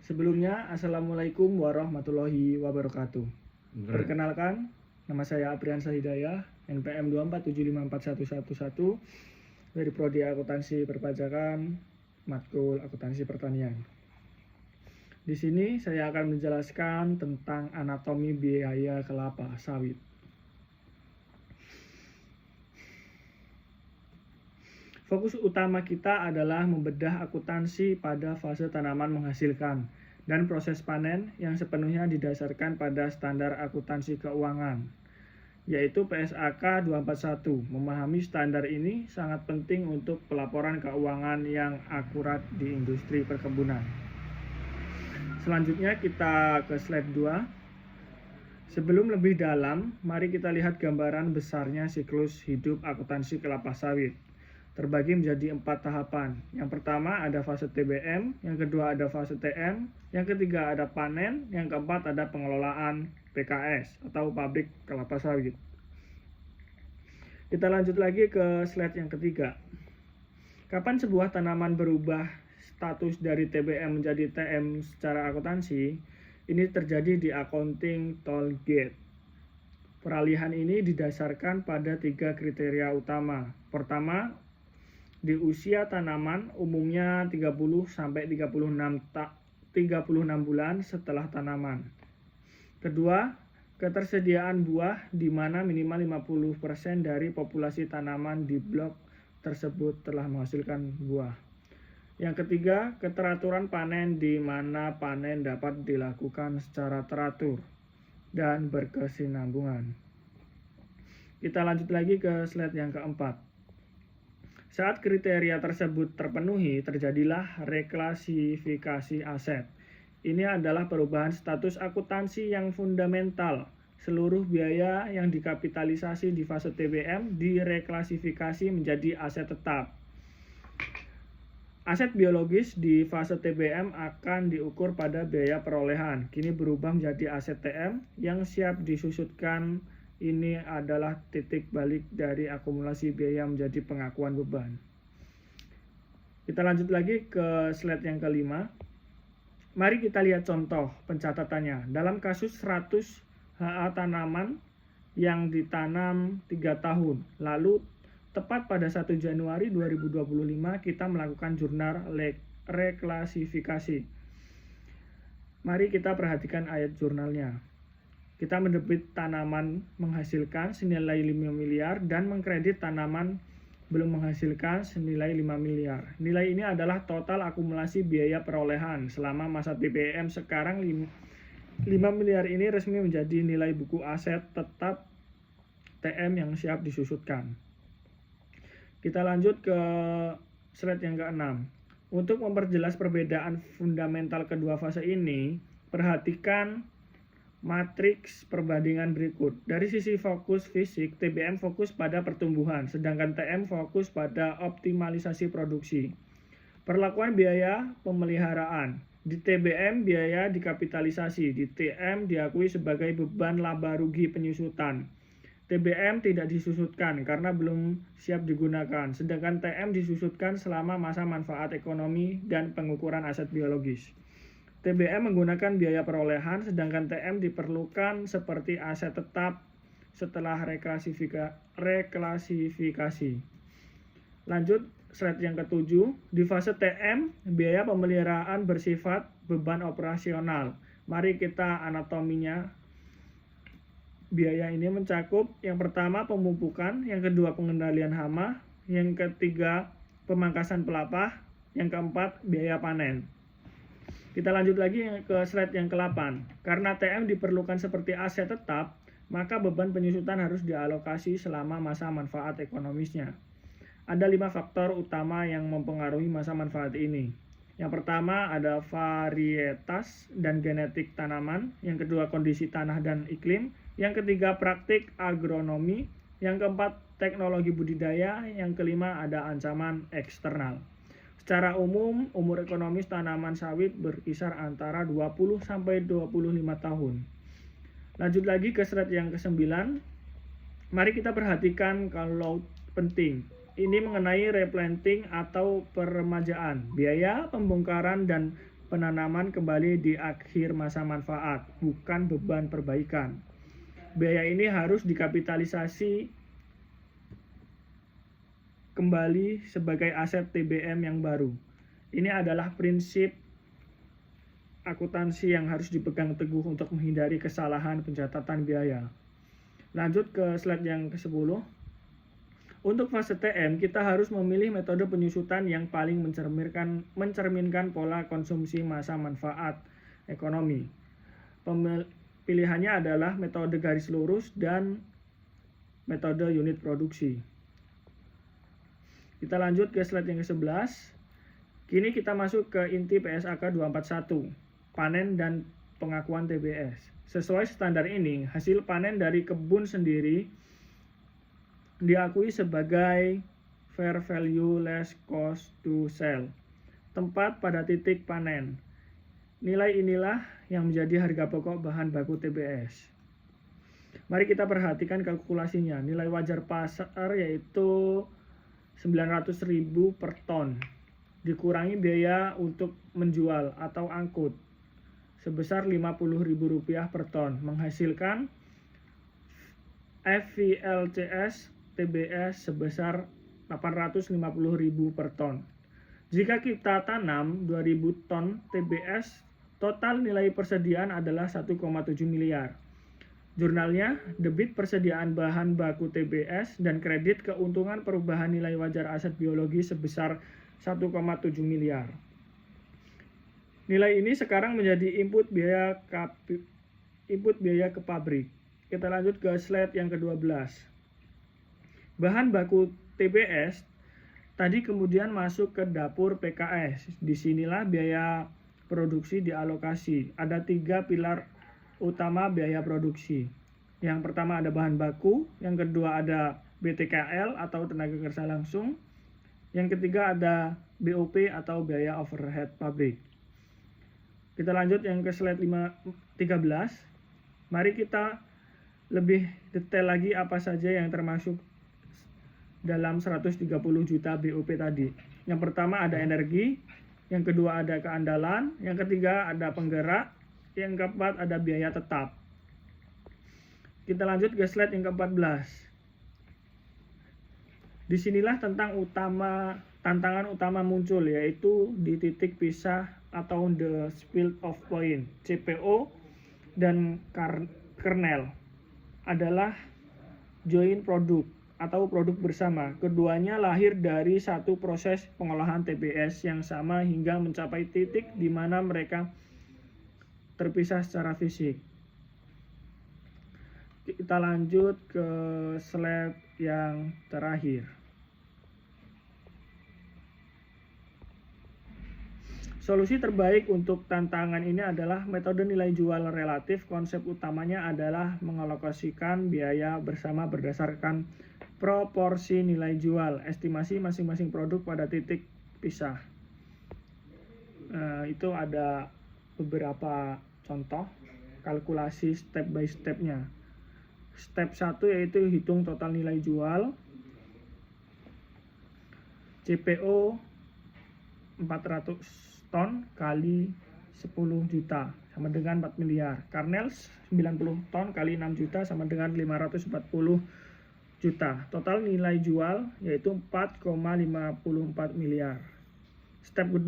Sebelumnya, Assalamualaikum warahmatullahi wabarakatuh. Perkenalkan, nama saya Apriansa Hidayah, NPM 247541111 dari Prodi Akuntansi Perpajakan, Matkul Akuntansi Pertanian. Di sini saya akan menjelaskan tentang anatomi biaya kelapa sawit. Fokus utama kita adalah membedah akuntansi pada fase tanaman menghasilkan dan proses panen yang sepenuhnya didasarkan pada standar akuntansi keuangan, yaitu PSAK 241. Memahami standar ini sangat penting untuk pelaporan keuangan yang akurat di industri perkebunan. Selanjutnya kita ke slide 2. Sebelum lebih dalam, mari kita lihat gambaran besarnya siklus hidup akuntansi kelapa sawit. Terbagi menjadi 4 tahapan. Yang pertama ada fase TBM, yang kedua ada fase TM, yang ketiga ada panen, yang keempat ada pengelolaan PKS atau pabrik kelapa sawit. Kita lanjut lagi ke slide yang ketiga. Kapan sebuah tanaman berubah status dari TBM menjadi TM secara akuntansi? Ini terjadi di accounting toll gate. Peralihan ini didasarkan pada 3 kriteria utama. Pertama, di usia tanaman umumnya 30-36 bulan setelah tanaman. Kedua, ketersediaan buah di mana minimal 50% dari populasi tanaman di blok tersebut telah menghasilkan buah. Yang ketiga, keteraturan panen di mana panen dapat dilakukan secara teratur dan berkesinambungan. Kita lanjut lagi ke slide yang keempat. Saat kriteria tersebut terpenuhi, terjadilah reklasifikasi aset. Ini adalah perubahan status akuntansi yang fundamental. Seluruh biaya yang dikapitalisasi di fase TBM direklasifikasi menjadi aset tetap. Aset biologis di fase TBM akan diukur pada biaya perolehan. Kini berubah menjadi aset TM yang siap disusutkan. Ini adalah titik balik dari akumulasi biaya menjadi pengakuan beban. Kita lanjut lagi ke slide yang kelima. Mari kita lihat contoh pencatatannya. Dalam kasus 100 HA tanaman yang ditanam 3 tahun, lalu tepat pada 1 Januari 2025 kita melakukan jurnal reklasifikasi. Mari kita perhatikan ayat jurnalnya. Kita mendebit tanaman menghasilkan senilai 5 miliar dan mengkredit tanaman belum menghasilkan senilai 5 miliar. Nilai ini adalah total akumulasi biaya perolehan selama masa TBM. Sekarang 5 miliar ini resmi menjadi nilai buku aset tetap TM yang siap disusutkan. Kita lanjut ke slide yang ke-6. Untuk memperjelas perbedaan fundamental kedua fase ini, perhatikan matriks perbandingan berikut. Dari sisi fokus fisik, TBM fokus pada pertumbuhan, sedangkan TM fokus pada optimalisasi produksi. Perlakuan biaya pemeliharaan. Di TBM biaya dikapitalisasi, di TM diakui sebagai beban laba rugi penyusutan. TBM tidak disusutkan karena belum siap digunakan, sedangkan TM disusutkan selama masa manfaat ekonomi dan pengukuran aset biologis. TBM menggunakan biaya perolehan, sedangkan TM diperlukan seperti aset tetap setelah reklasifikasi. Lanjut, slide yang ke-7. Di fase TM, biaya pemeliharaan bersifat beban operasional. Mari kita anatominya. Biaya ini mencakup yang pertama pemupukan, yang kedua pengendalian hama, yang ketiga pemangkasan pelepah, yang keempat biaya panen. Kita lanjut lagi ke slide yang ke-8. Karena TM diperlukan seperti aset tetap, maka beban penyusutan harus dialokasi selama masa manfaat ekonomisnya. Ada 5 faktor utama yang mempengaruhi masa manfaat ini. Yang pertama ada varietas dan genetik tanaman, yang kedua kondisi tanah dan iklim, yang ketiga praktik agronomi, yang keempat teknologi budidaya, yang kelima ada ancaman eksternal. Secara umum, umur ekonomis tanaman sawit berkisar antara 20-25 tahun. Lanjut lagi ke slide yang ke-9. Mari kita perhatikan kalau penting. Ini mengenai replanting atau peremajaan. Biaya pembongkaran dan penanaman kembali di akhir masa manfaat, bukan beban perbaikan. Biaya ini harus dikapitalisasi kembali sebagai aset TBM yang baru. Ini adalah prinsip akuntansi yang harus dipegang teguh untuk menghindari kesalahan pencatatan biaya. Lanjut ke slide yang ke-10. Untuk fase TM, kita harus memilih metode penyusutan yang paling mencerminkan pola konsumsi masa manfaat ekonomi. Pilihannya adalah metode garis lurus dan metode unit produksi. Kita lanjut ke slide yang ke-11. Kini kita masuk ke inti PSAK 241, panen dan pengakuan TBS. Sesuai standar ini, hasil panen dari kebun sendiri diakui sebagai fair value less cost to sell, tempat pada titik panen. Nilai inilah yang menjadi harga pokok bahan baku TBS. Mari kita perhatikan kalkulasinya. Nilai wajar pasar yaitu 900.000 per ton, dikurangi biaya untuk menjual atau angkut sebesar Rp50.000 per ton, menghasilkan FVLCS TBS sebesar 850.000 per ton. Jika kita tanam 2.000 ton TBS, total nilai persediaan adalah 1,7 miliar. Jurnalnya, debit persediaan bahan baku TBS dan kredit keuntungan perubahan nilai wajar aset biologi sebesar 1,7 miliar. Nilai ini sekarang menjadi input biaya ke pabrik. Kita lanjut ke slide yang ke-12. Bahan baku TBS tadi kemudian masuk ke dapur PKS. Disinilah biaya produksi dialokasi. Ada 3 pilar utama biaya produksi. Yang pertama ada bahan baku, yang kedua ada BTKL atau tenaga kerja langsung, yang ketiga ada BOP atau biaya overhead pabrik. Kita lanjut yang ke slide 13. Mari kita lebih detail lagi apa saja yang termasuk dalam 130 juta BOP tadi. Yang pertama ada energi, yang kedua ada keandalan, yang ketiga ada penggerak, yang keempat ada biaya tetap. Kita lanjut ke slide yang ke-14. Disinilah tantangan utama muncul, yaitu di titik pisah atau the split off point. CPO dan kernel adalah joint product atau produk bersama. Keduanya lahir dari satu proses pengolahan TBS yang sama hingga mencapai titik di mana mereka terpisah secara fisik. Kita lanjut ke slide yang terakhir. Solusi terbaik untuk tantangan ini adalah metode nilai jual relatif. Konsep utamanya adalah mengalokasikan biaya bersama berdasarkan proporsi nilai jual, estimasi masing-masing produk pada titik pisah. Itu ada beberapa contoh kalkulasi step by stepnya. Step 1 yaitu hitung total nilai jual. CPO 400 ton kali 10 juta sama dengan 4 miliar. Kernel 90 ton kali 6 juta sama dengan 540 juta. Total nilai jual yaitu 4,54 miliar. Step kedua